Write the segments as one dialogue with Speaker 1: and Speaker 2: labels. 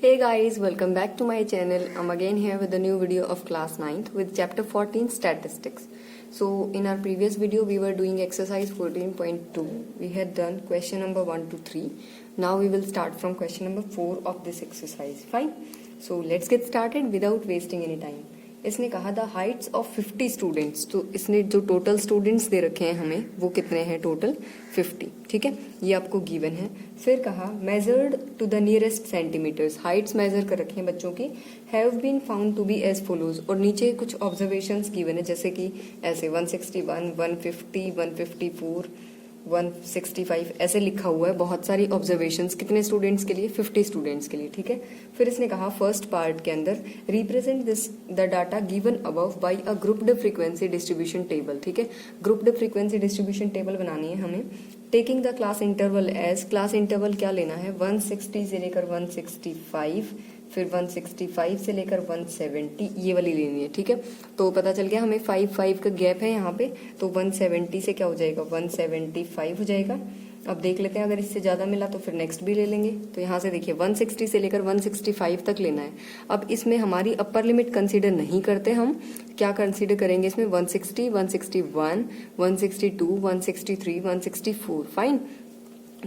Speaker 1: Hey guys, welcome back to my channel. I'm again here with a new video of class 9th with chapter 14 statistics. So in our previous video we were doing exercise 14.2. We had done question number 1 to 3. Now we will start from question number 4 of this exercise. Fine. So let's get started without wasting any time. इसने कहा the Heights of 50 students, तो इसने जो total students they रखे हैं हमें वो कितने हैं टोटल 50. ठीक है, ये आपको गिवन है. फिर कहा measured to the nearest centimetres, heights measure कर रखे हैं बच्चों की, have been found to be as follows, और नीचे कुछ ऑब्जर्वेशंस गिवन है जैसे कि ऐसे 161, 150, 154, 165 ऐसे लिखा हुआ है. बहुत सारी ऑब्जर्वेशंस कितने स्टूडेंट्स के लिए, 50 स्टूडेंट्स के लिए. ठीक है, फिर इसने कहा फर्स्ट पार्ट के अंदर represent this the data given above by a grouped frequency distribution table. ठीक है, ग्रुप्ड फ्रीक्वेंसी डिस्ट्रीब्यूशन टेबल बनानी है हमें. Taking the class interval as, class interval क्या लेना है, 160 से लेकर 165, फिर 165 से लेकर 170, ये वाली लेनी है. ठीक है, तो पता चल गया हमें 5 का गैप है यहाँ पे, तो 170 से क्या हो जाएगा, 175 हो जाएगा. अब देख लेते हैं, अगर इससे ज्यादा मिला तो फिर नेक्स्ट भी ले लेंगे. तो यहाँ से देखिए 160 से लेकर 165 तक लेना है. अब इसमें हमारी अपर लिमिट कंसीडर नहीं करते, हम क्या कंसीडर करेंगे इसमें, 160, 161, 162, 163, 164. फाइन,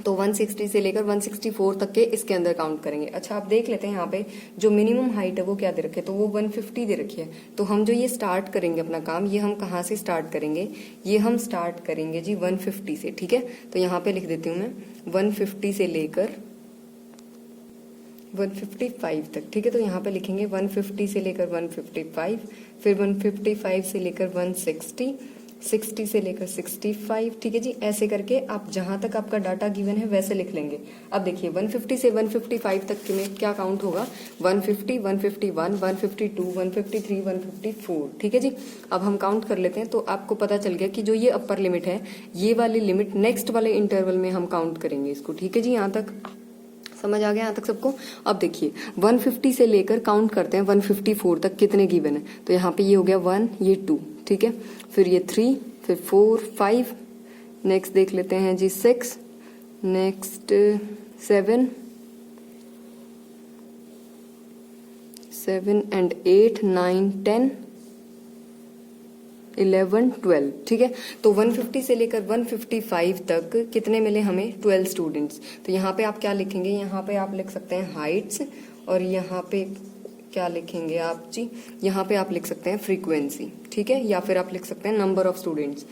Speaker 1: तो 160 से लेकर 164 तक के इसके अंदर काउंट करेंगे. अच्छा, आप देख लेते हैं यहाँ पे जो मिनिमम हाइट है वो क्या दे रखे है, तो वो 150 दे रखी है. तो हम जो ये स्टार्ट करेंगे अपना काम, ये हम कहाँ से स्टार्ट करेंगे, ये हम स्टार्ट करेंगे जी 150 से. ठीक है, तो यहाँ पे लिख देती हूँ मैं 150 से लेकर 155 तक. ठीक है, तो यहाँ पे लिखेंगे 150 से लेकर 155, फिर 155 से लेकर 160, 60 से लेकर 65. ठीक है जी, ऐसे करके आप जहां तक आपका डाटा गिवन है वैसे लिख लेंगे. अब देखिए 150 से 155 तक में क्या काउंट होगा, 150, 151, 152, 153, 154. ठीक है जी, अब हम काउंट कर लेते हैं. तो आपको पता चल गया कि जो ये अपर लिमिट है, ये वाली लिमिट नेक्स्ट वाले इंटरवल में हम काउंट करेंगे इसको. ठीक है जी, यहाँ तक समझ आ गया यहाँ तक सबको. अब देखिए 150 से लेकर काउंट करते हैं 154 तक कितने गिवन है, तो यहाँ पे ये हो गया 1, ये 2. ठीक है, फिर ये 3, फिर 4, 5, नेक्स्ट देख लेते हैं जी 6, नेक्स्ट 7 एंड 8, 9, 10, 11, 12. ठीक है, तो 150 से लेकर 155 तक कितने मिले हमें, 12 स्टूडेंट्स. तो यहाँ पे आप क्या लिखेंगे, यहाँ पे आप लिख सकते हैं हाइट्स, और यहाँ पे क्या लिखेंगे आप जी, यहाँ पे आप लिख सकते हैं फ्रीक्वेंसी. ठीक है, या फिर आप लिख सकते हैं नंबर ऑफ स्टूडेंट्स.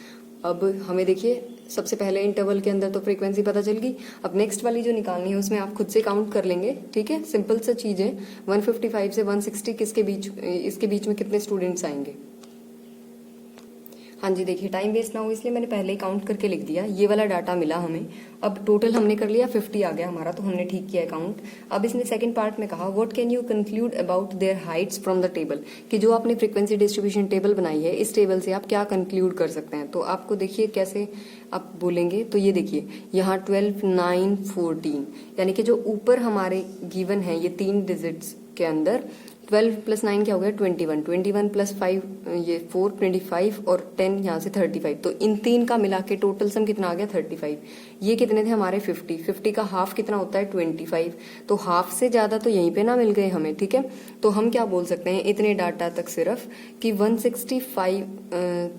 Speaker 1: अब हमें देखिए सबसे पहले इंटरवल के अंदर तो फ्रीक्वेंसी पता चल गई. अब नेक्स्ट वाली जो निकालनी है उसमें आप खुद से काउंट कर लेंगे. ठीक है, सिंपल सा चीज है. 155 से 160 किसके बीच, इसके बीच में कितने स्टूडेंट्स आएंगे. हाँ जी, देखिए टाइम वेस्ट ना हो इसलिए मैंने पहले ही काउंट करके लिख दिया. ये वाला डाटा मिला हमें. अब टोटल हमने कर लिया 50 आ गया हमारा, तो हमने ठीक किया काउंट. अब इसने सेकंड पार्ट में कहा what can you conclude about their Heights from the table, कि जो आपने फ्रीक्वेंसी डिस्ट्रीब्यूशन टेबल बनाई है इस टेबल से आप क्या कंक्लूड कर सकते हैं. तो आपको देखिए कैसे आप बोलेंगे, तो ये देखिए यहाँ 12, 9, 14, यानी कि जो ऊपर हमारे गिवन है ये 3 डिजिट्स के अंदर 12 प्लस 9 क्या हो गया, 21, 21 प्लस 5 ये 4, 25, और 10 यहाँ से 35. तो इन 3 का मिला के टोटल सम कितना आ गया 35. ये कितने थे हमारे 50 का हाफ कितना होता है 25. तो हाफ से ज्यादा तो यहीं पे ना मिल गए हमें. ठीक है, तो हम क्या बोल सकते हैं इतने डाटा तक सिर्फ कि 165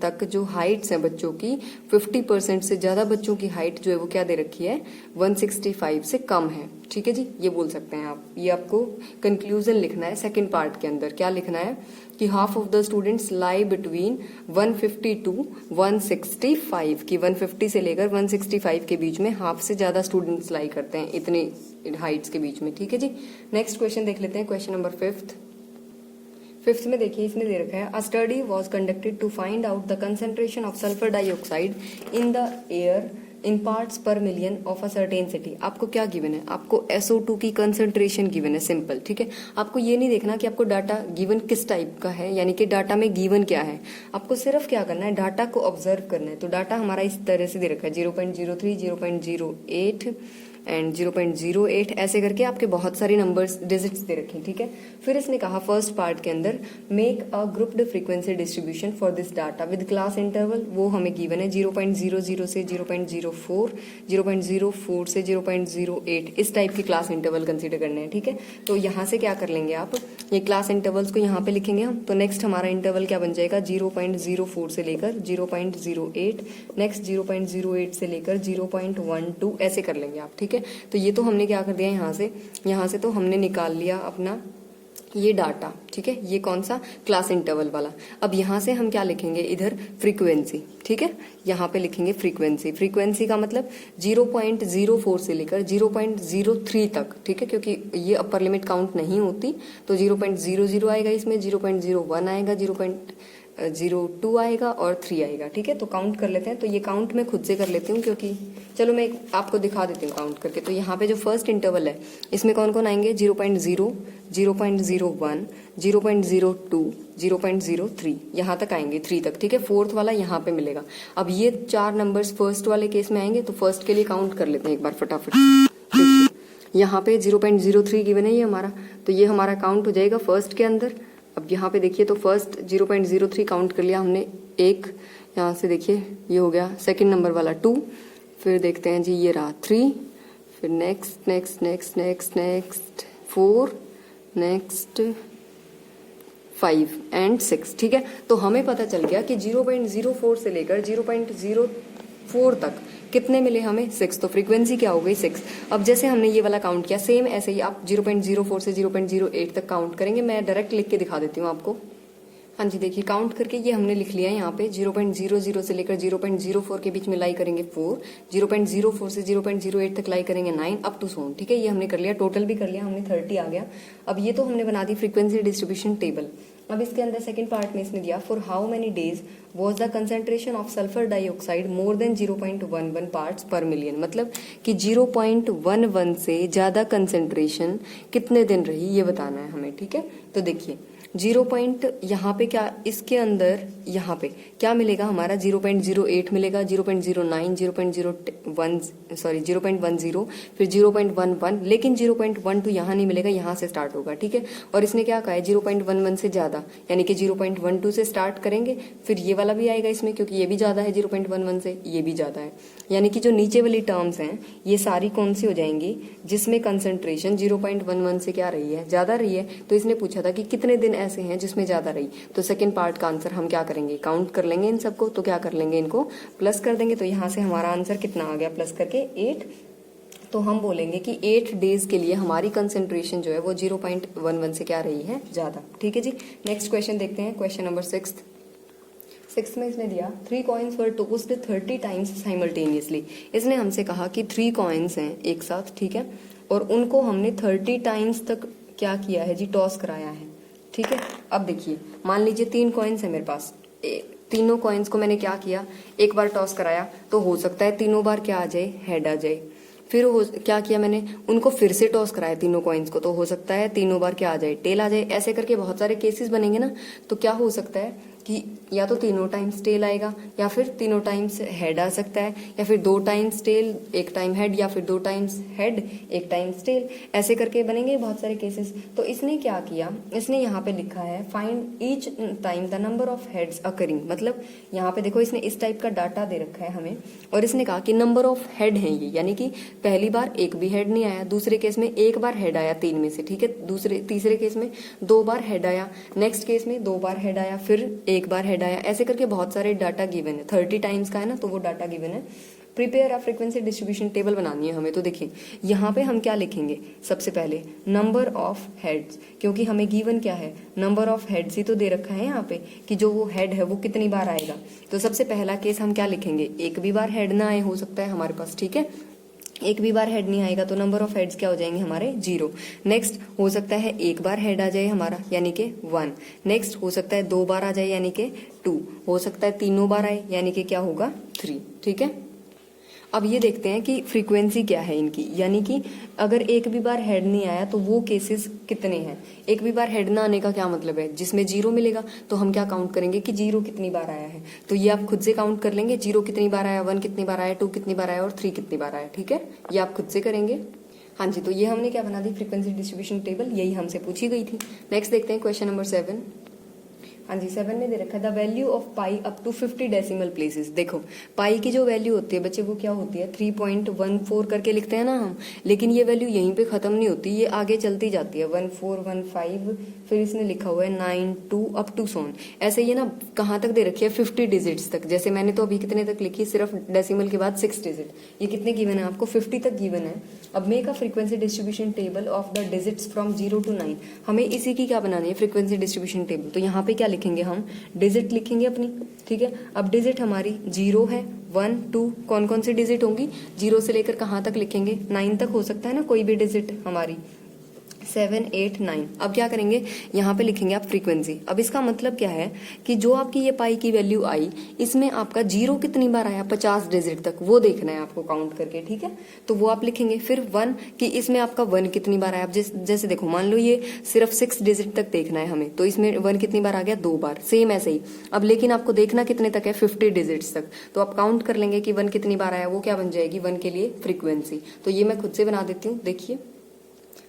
Speaker 1: तक जो हाइट्स है बच्चों की, 50% से ज्यादा बच्चों की हाइट जो है वो क्या दे रखी है, 165 से कम है. ठीक है जी, ये बोल सकते हैं आप. ये आपको कंक्लूजन लिखना है सेकंड पार्ट के अंदर. क्या लिखना है कि half of the students lie between 150 to 165, की 150 से लेकर 165 के बीच में हाफ से ज्यादा स्टूडेंट्स लाई करते हैं इतने हाइट्स के बीच में. ठीक है जी, नेक्स्ट क्वेश्चन देख लेते हैं. क्वेश्चन नंबर 5th में देखिए इसने दे रखा है a study was conducted to find out the concentration of sulphur dioxide in the air in parts per million of a certain city. आपको क्या गिवन है, आपको SO2 की कंसंट्रेशन गिवन है. सिंपल. ठीक है, आपको ये नहीं देखना कि आपको डाटा गिवन किस टाइप का है, यानी कि डाटा में गिवन क्या है. आपको सिर्फ क्या करना है, डाटा को ऑब्जर्व करना है. तो डाटा हमारा इस तरह से दे रखा है 0.03, 0.08, एंड 0.08 ऐसे करके आपके बहुत सारे नंबर्स डिजिट्स दे रखे हैं, ठीक है। फिर इसने कहा फर्स्ट पार्ट के अंदर make a grouped frequency distribution for this data with class interval, वो हमें गिवन है 0.00 से 0.04, 0.04 से 0.08 इस टाइप की क्लास इंटरवल कंसीडर करने हैं, ठीक है। तो यहाँ से क्या कर लेंगे आप, ये क्लास इंटरवल्स को यहाँ पे लिखेंगे हम। तो नेक्स्ट हमारा इंटरवल क्या बन जाएगा 0.04 से लेकर 0.08, नेक्स्ट 0.08 से लेकर 0.12 ऐसे कर लेंगे आप, ठीक है। तो ये तो हमने क्या कर दिया यहाँ से तो हमने निकाल लिया अपना ये डाटा, ठीक है। ये कौन सा क्लास इंटरवल वाला। अब यहाँ से हम क्या लिखेंगे इधर फ्रीक्वेंसी, ठीक है। यहाँ पे लिखेंगे फ्रीक्वेंसी का मतलब 0.04 से लेकर 0.03 तक, ठीक है, क्योंकि ये अपर लिमिट काउंट नहीं होती। तो 0.00 आएगा इसमें, 0.01 आएगा, 0.02 आएगा और 3 आएगा, ठीक है। तो काउंट कर लेते हैं। तो ये काउंट मैं खुद से कर लेती हूँ, क्योंकि चलो मैं आपको दिखा देती हूँ काउंट करके। तो यहाँ पे जो फर्स्ट इंटरवल है इसमें कौन कौन आएंगे 0.0, 0.01, 0.02, 0.03 यहाँ तक आएंगे, 3 तक, ठीक है। फोर्थ वाला यहाँ पे मिलेगा। अब ये 4 नंबर्स फर्स्ट वाले केस में आएंगे, तो फर्स्ट के लिए काउंट कर लेते हैं एक बार फटाफट। यहाँ पे 0.03 गिवन है ये हमारा, तो ये हमारा काउंट हो जाएगा फर्स्ट के अंदर। अब यहाँ पे देखिए तो फर्स्ट 0.03 काउंट कर लिया हमने, एक यहाँ से देखिए ये हो गया। सेकंड नंबर वाला 2, फिर देखते हैं जी ये रहा 3, फिर नेक्स्ट 4, नेक्स्ट 5 एंड 6, ठीक है। तो हमें पता चल गया कि 0.04 से लेकर 0.04 तक कितने मिले हमें 6। तो फ्रीक्वेंसी क्या हो गई 6। अब जैसे हमने ये वाला काउंट किया, सेम ऐसे ही आप 0.04 से 0.08 तक काउंट करेंगे। मैं डायरेक्ट लिख के दिखा देती हूँ आपको। हाँ जी देखिए काउंट करके ये हमने लिख लिया है यहाँ पे 0.00 से लेकर 0.04 के बीच में लाई करेंगे 4, 0.04 से 0.08 तक लाई करेंगे 9 अप टू सोन, ठीक है। ये हमने कर लिया, टोटल भी कर लिया हमने, 30 आ गया। अब ये तो हमने बना दी फ्रीक्वेंसी डिस्ट्रीब्यूशन टेबल। अब इसके अंदर सेकंड पार्ट में इसने दिया for how many days was the concentration of sulphur dioxide more than 0.11 parts per million, मतलब कि 0.11 से ज्यादा कंसेंट्रेशन कितने दिन रही ये बताना है हमें, ठीक है। तो देखिए 0. यहाँ पे क्या, इसके अंदर यहाँ पे क्या मिलेगा हमारा 0.08 मिलेगा, 0.09, 0.10, फिर 0.11, लेकिन 0.12 यहाँ नहीं मिलेगा, यहाँ से स्टार्ट होगा, ठीक है। और इसने क्या कहा है 0.11 से ज्यादा, यानी कि 0.12 से स्टार्ट करेंगे, फिर ये वाला भी आएगा इसमें, क्योंकि ये भी ज्यादा है 0.11 से, ये भी ज्यादा है। यानी कि जो नीचे वाली टर्म्स हैं ये सारी कौन सी हो जाएंगी जिसमें कंसेंट्रेशन 0.11 से क्या रही है, ज्यादा रही है। तो इसने पूछा था कि कितने दिन ऐसे हैं जिसमें ज्यादा रही। तो सेकंड पार्ट का आंसर हम क्या करेंगे, काउंट कर लेंगे इन सबको। तो क्या कर लेंगे, इनको प्लस कर देंगे। तो यहाँ से हमारा आंसर कितना आ गया, प्लस करके 8। तो हम बोलेंगे कि 8 डेज के लिए हमारी कंसेंट्रेशन जो है वो 0.11 से क्या रही है, ज्यादा, ठीक है जी। नेक्स्ट क्वेश्चन देखते हैं, क्वेश्चन नंबर 6 में इसने दिया 3 कॉइन्स वर टोस्ड 30 टाइम्स साइमल्टेनियसली। इसने हमसे कहा कि 3 कॉइन्स हैं एक साथ, ठीक है, और उनको हमने 30 टाइम्स तक क्या किया है जी, टॉस कराया है, ठीक है। अब देखिए मान लीजिए 3 कॉइन्स है मेरे पास, तीनों कॉइन्स को मैंने क्या किया, एक बार टॉस कराया, तो हो सकता है तीनों बार क्या आ जाए, हेड आ जाए। फिर क्या किया मैंने, उनको फिर से टॉस कराया तीनों कॉइन्स को, तो हो सकता है तीनों बार क्या आ जाए, टेल आ जाए। ऐसे करके बहुत सारे केसेस बनेंगे ना। तो क्या हो सकता है कि या तो तीनों टाइम्स टेल आएगा, या फिर तीनों टाइम्स हेड आ सकता है, या फिर 2 टाइम्स टेल 1 टाइम हेड, या फिर 2 टाइम्स हेड 1 टाइम्स टेल, ऐसे करके बनेंगे बहुत सारे केसेस। तो इसने क्या किया, इसने यहाँ पे लिखा है find each time the number of heads occurring. मतलब यहाँ पे देखो इसने इस टाइप का डाटा दे रखा है हमें, और इसने कहा कि नंबर ऑफ हेड है ये, यानी कि पहली बार एक भी हेड नहीं आया, दूसरे केस में एक बार हेड आया 3 में से, ठीक है, तीसरे केस में 2 बार हेड आया, नेक्स्ट केस में 2 बार हेड आया, फिर 1 बार हेड आया। ऐसे करके बहुत सारे डाटा गिवन है, 30 टाइम्स का है ना, तो वो डाटा गिवन है। Prepare a frequency distribution table बनानी है हमें। तो देखिए यहाँ पे हम क्या लिखेंगे, सबसे पहले नंबर ऑफ हेड्स, क्योंकि हमें गिवन क्या है, नंबर ऑफ हेड्स ही तो दे रखा है यहाँ पे कि जो वो हेड है वो कितनी बार आएगा। तो सबसे पहला केस हम क्या लिखेंगे, एक भी बार हेड ना आए, हो सकता है हमारे पास, ठीक है, एक भी बार हेड नहीं आएगा, तो नंबर ऑफ हेड्स क्या हो जाएंगे हमारे 0। नेक्स्ट हो सकता है एक बार हेड आ जाए हमारा, यानी कि 1। नेक्स्ट हो सकता है 2 बार आ जाए, यानी कि 2। हो सकता है तीनों बार आए, यानी कि क्या होगा 3, ठीक है। अब ये देखते हैं कि फ्रीक्वेंसी क्या है इनकी, यानी कि अगर एक भी बार हेड नहीं आया तो वो केसेस कितने हैं। एक भी बार हेड ना आने का क्या मतलब है, जिसमें जीरो मिलेगा तो हम क्या काउंट करेंगे कि जीरो कितनी बार आया है। तो ये आप खुद से काउंट कर लेंगे, जीरो कितनी बार आया, 1 कितनी बार आया, 2 कितनी बार आया और 3 कितनी बार आया। ठीक है, ये आप खुद से करेंगे। हाँ जी, तो ये हमने क्या बना दी, फ्रीक्वेंसी डिस्ट्रीब्यूशन टेबल, यही हमसे पूछी गई थी। नेक्स्ट देखते हैं क्वेश्चन नंबर 7। हाँ जी, 7 में दे रखा है the value of pi up to 50 decimal places. देखो पाई की जो वैल्यू होती है बच्चे वो क्या होती है, 3.14 करके लिखते हैं ना हम, लेकिन ये वैल्यू यहीं पे खत्म नहीं होती, ये आगे चलती जाती है 1415, फिर इसने लिखा हुआ है 92 अप टू सोन। ऐसे ये ना कहाँ तक दे रखी है, 50 डिजिट्स तक। जैसे मैंने तो अभी कितने तक लिखी, सिर्फ डेसिमल के बाद 6 डिजिट। ये कितने गिवन है आपको, 50 तक गिवन है। अब make a frequency distribution table of the digits from 0 to 9। हमें इसी की क्या बनानी है, फ्रीक्वेंसी डिस्ट्रीब्यूशन टेबल। तो यहाँ पे क्या लिखेंगे हम, डिजिट लिखेंगे अपनी। ठीक है, अब डिजिट हमारी 0 है, 1 2, कौन कौन सी डिजिट होंगी, 0 से लेकर कहाँ तक लिखेंगे, 9 तक हो सकता है ना कोई भी डिजिट हमारी, 7 8 9। अब क्या करेंगे, यहाँ पे लिखेंगे आप फ्रीक्वेंसी। अब इसका मतलब क्या है कि जो आपकी ये पाई की वैल्यू आई, इसमें आपका जीरो कितनी बार आया, 50 डिजिट तक, वो देखना है आपको काउंट करके। ठीक है, तो वो आप लिखेंगे। फिर 1 कि इसमें आपका 1 कितनी बार आया। अब जैसे देखो मान लो ये सिर्फ 6 डिजिट तक देखना है हमें, तो इसमें 1 कितनी बार आ गया, 2 बार। सेम ऐसे ही अब लेकिन आपको देखना कितने तक है, 50 डिजिट्स तक। तो आप काउंट कर लेंगे कि 1 कितनी बार आया, वो क्या बन जाएगी 1 के लिए फ्रीक्वेंसी। तो ये मैं खुद से बना देती हूँ, देखिए।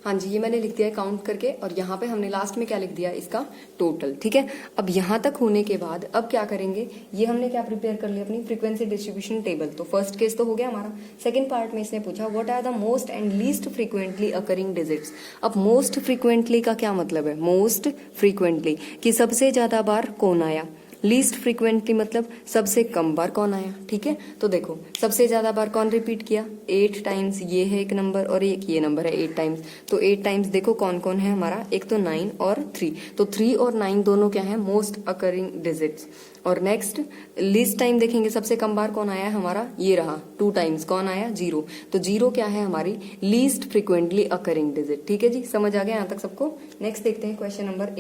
Speaker 1: हाँ जी, ये मैंने लिख दिया है काउंट करके, और यहाँ पे हमने लास्ट में क्या लिख दिया, इसका टोटल। ठीक है, अब यहाँ तक होने के बाद अब क्या करेंगे, ये हमने क्या प्रिपेयर कर लिया, अपनी फ्रीक्वेंसी डिस्ट्रीब्यूशन टेबल। तो फर्स्ट केस तो हो गया हमारा। सेकंड पार्ट में इसने पूछा what are the most and least frequently occurring digits. अब मोस्ट फ्रीक्वेंटली का क्या मतलब है, मोस्ट फ्रीक्वेंटली कि सबसे ज्यादा बार कौन आया, लीस्ट फ्रीक्वेंटली मतलब सबसे कम बार कौन आया। ठीक है, तो देखो सबसे ज्यादा बार कौन रिपीट किया, 8 टाइम्स, ये है एक नंबर और एक ये नंबर है 8 टाइम्स। तो 8 टाइम्स देखो कौन कौन है हमारा, एक तो 9 और 3। तो 3 और 9 दोनों क्या है, मोस्ट अकरिंग डिजिट्स। और नेक्स्ट लीस्ट टाइम देखेंगे, सबसे कम बार कौन आया है हमारा, ये रहा 2 टाइम्स, कौन आया, 0। तो 0 क्या है हमारी लीस्ट फ्रीक्वेंटली अकरिंग डिजिट। ठीक है जी, समझ आ गया यहाँ तक सबको। नेक्स्ट देखते हैं क्वेश्चन नंबर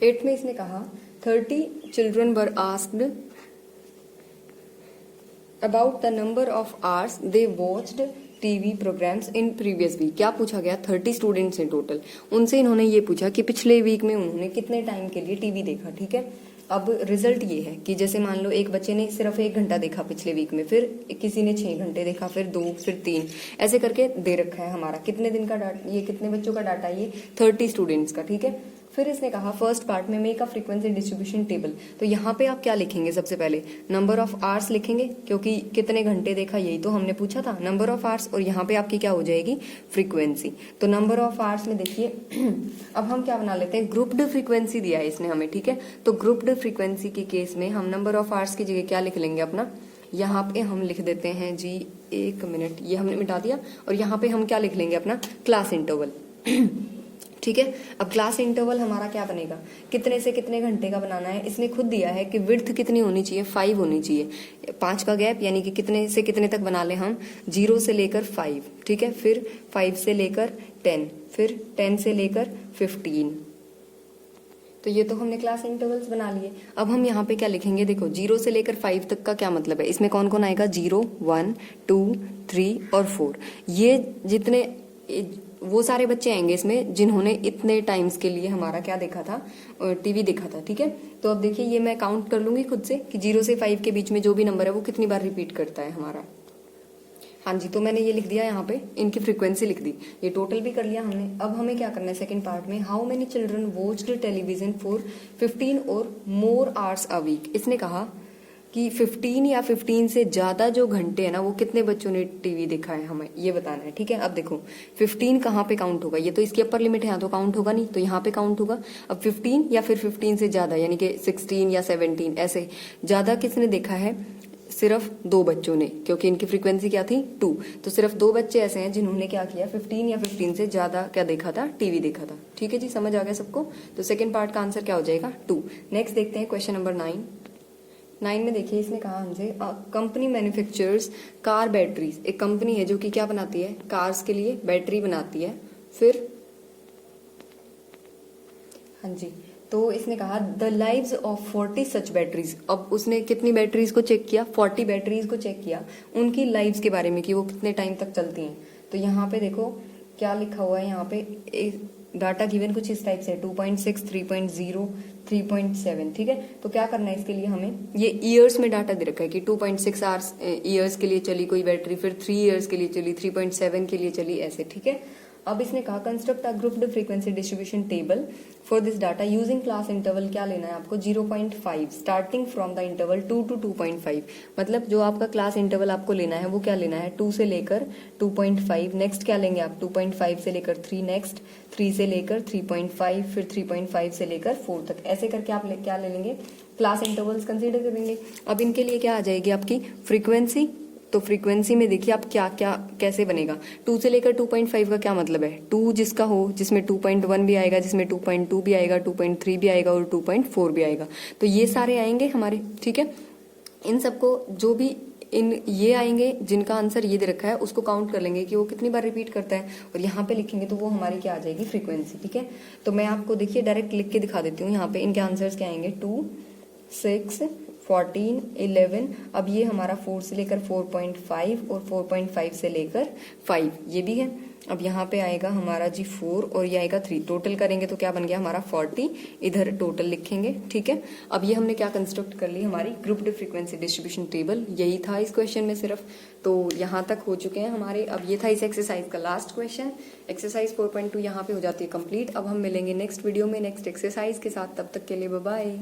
Speaker 1: 8 में इसने कहा 30 children were asked about the number of hours they watched TV programmes in previous week. क्या पूछा गया, 30 स्टूडेंट्स हैं टोटल, उनसे इन्होंने ये पूछा कि पिछले वीक में उन्होंने कितने टाइम के लिए टीवी देखा। ठीक है, अब रिजल्ट ये है कि जैसे मान लो एक बच्चे ने सिर्फ 1 घंटा देखा पिछले वीक में, फिर किसी ने 6 घंटे देखा, फिर 2, फिर 3, ऐसे करके दे रखा है हमारा कितने दिन का डाटा, ये कितने बच्चों का डाटा, ये 30 स्टूडेंट्स का। ठीक है, फिर इसने कहा फर्स्ट पार्ट में make a frequency distribution table. तो यहाँ पे आप क्या लिखेंगे, सबसे पहले नंबर ऑफ आवर्स लिखेंगे, क्योंकि कितने घंटे देखा यही तो हमने पूछा था, नंबर ऑफ आवर्स, और यहाँ पे आपकी क्या हो जाएगी, फ्रीक्वेंसी। तो नंबर ऑफ आवर्स में देखिए अब हम क्या बना लेते हैं, ग्रुप्ड फ्रीक्वेंसी दिया है इसने हमें। ठीक है, तो ग्रुप्ड फ्रीक्वेंसी के केस में हम नंबर ऑफ आवर्स की जगह क्या लिख लेंगे अपना, यहाँ पे हम लिख देते हैं जी, 1 मिनट, ये हमने मिटा दिया, और यहाँ पे हम क्या लिख लेंगे अपना क्लास इंटरवल। ठीक है, अब क्लास इंटरवल हमारा क्या बनेगा, कितने से कितने घंटे का बनाना है। इसने खुद दिया है कि विड्थ कितनी होनी चाहिए, 5 होनी चाहिए, 5 का गैप, यानी कि कितने से कितने तक बना ले हम, 0 से लेकर 5। ठीक है, फिर 5 से लेकर 10, फिर 10 से लेकर 15। तो ये तो हमने क्लास इंटरवल्स बना लिए। अब हम यहाँ पे क्या लिखेंगे, देखो 0 से लेकर 5 तक का क्या मतलब है, इसमें कौन कौन आएगा, 0 1 2 3 और 4। ये जितने वो सारे बच्चे आएंगे इसमें जिन्होंने इतने टाइम्स के लिए हमारा क्या देखा था, टीवी देखा था। ठीक है, तो अब देखिए ये मैं काउंट कर लूंगी खुद से कि 0 से 5 के बीच में जो भी नंबर है वो कितनी बार रिपीट करता है हमारा। हाँ जी, तो मैंने ये लिख दिया यहाँ पे, इनकी फ्रीक्वेंसी लिख दी, ये टोटल भी कर लिया हमने। अब हमें क्या करना है सेकंड पार्ट में, how many children watched television for 15 और मोर आवर्स अ वीक। इसने कहा कि 15 या 15 से ज्यादा जो घंटे है ना, वो कितने बच्चों ने टीवी देखा है, हमें ये बताना है। ठीक है, अब देखो 15 कहाँ पे काउंट होगा, ये तो इसकी अपर लिमिट है, यहाँ तो काउंट होगा नहीं, तो यहाँ पे काउंट होगा। अब 15 या फिर 15 से ज्यादा, यानी कि 16 या 17, ऐसे ज्यादा किसने देखा है, सिर्फ 2 बच्चों ने, क्योंकि इनकी फ्रीक्वेंसी क्या थी, 2। तो सिर्फ 2 बच्चे ऐसे हैं जिन्होंने क्या किया, 15 या 15 से ज्यादा क्या देखा था, टीवी देखा था। ठीक है जी, समझ आ गया सबको। तो सेकंड पार्ट का आंसर क्या हो जाएगा, 2। नेक्स्ट देखते हैं क्वेश्चन नंबर 9 में देखिए इसने कहा हमसे कंपनी मैन्युफैक्चर्स कार बैटरीज। एक कंपनी है जो कि क्या बनाती है, कार्स के लिए बैटरी बनाती है। फिर हाँ जी, तो इसने कहा the lives of 40 such batteries. अब उसने कितनी बैटरीज को चेक किया, 40 बैटरीज को चेक किया, उनकी लाइव्स के बारे में कि वो कितने टाइम तक चलती हैं। तो यहाँ पे देखो क्या लिखा हुआ है, यहाँ पे डाटा गिवन कुछ इस टाइप से 2.6, 3.0, 3.7। ठीक है, तो क्या करना है इसके लिए हमें, ये ईयर्स में डाटा दे रखा है कि 2.6 आवर्स ईयर्स के लिए चली कोई बैटरी, फिर 3 ईयर्स के लिए चली, 3.7 के लिए चली, ऐसे। ठीक है, अब इसने कहा construct a grouped frequency distribution table for this data using class interval. क्या लेना है आपको, 0.5 starting from the interval 2 to 2.5। मतलब जो आपका क्लास इंटरवल आपको लेना है वो क्या लेना है, 2 से लेकर 2.5। नेक्स्ट क्या लेंगे आप, 2.5 से लेकर 3, नेक्स्ट 3 से लेकर 3.5, फिर 3.5 से लेकर 4 तक, ऐसे करके आप क्या ले लेंगे, क्लास इंटरवल्स कंसीडर करेंगे। अब इनके लिए क्या आ जाएगी आपकी फ्रीक्वेंसी। तो फ्रीक्वेंसी में देखिए आप क्या क्या कैसे बनेगा, 2 से लेकर 2.5 का क्या मतलब है, 2 जिसका हो, जिसमें 2.1 भी आएगा, जिसमें 2.2 भी आएगा, 2.3 भी आएगा और 2.4 भी आएगा। तो ये सारे आएंगे हमारे। ठीक है, इन सबको जो भी ये आएंगे जिनका आंसर ये दे रखा है उसको काउंट कर लेंगे कि वो कितनी बार रिपीट करता है और यहाँ पे लिखेंगे तो वो हमारी क्या आ जाएगी, फ्रीक्वेंसी। ठीक है, तो मैं आपको देखिए डायरेक्ट लिख के दिखा देती हूँ। यहाँ पे इनके आंसर्स क्या आएंगे, 2, 6, 14, 11। अब ये हमारा 4 से लेकर 4.5 और 4.5 से लेकर 5 ये भी है। अब यहाँ पे आएगा हमारा जी 4 और ये आएगा 3, टोटल करेंगे तो क्या बन गया हमारा 40, इधर टोटल लिखेंगे। ठीक है, अब ये हमने क्या कंस्ट्रक्ट कर ली, हमारी ग्रुप्ड फ्रीक्वेंसी डिस्ट्रीब्यूशन टेबल। यही था इस क्वेश्चन में सिर्फ, तो यहाँ तक हो चुके हैं हमारे। अब ये था इस एक्सरसाइज का लास्ट क्वेश्चन। एक्सरसाइज 4.2 यहाँ पे हो जाती है कंप्लीट। अब हम मिलेंगे नेक्स्ट वीडियो में नेक्स्ट एक्सरसाइज के साथ, तब तक के लिए बाय बाय।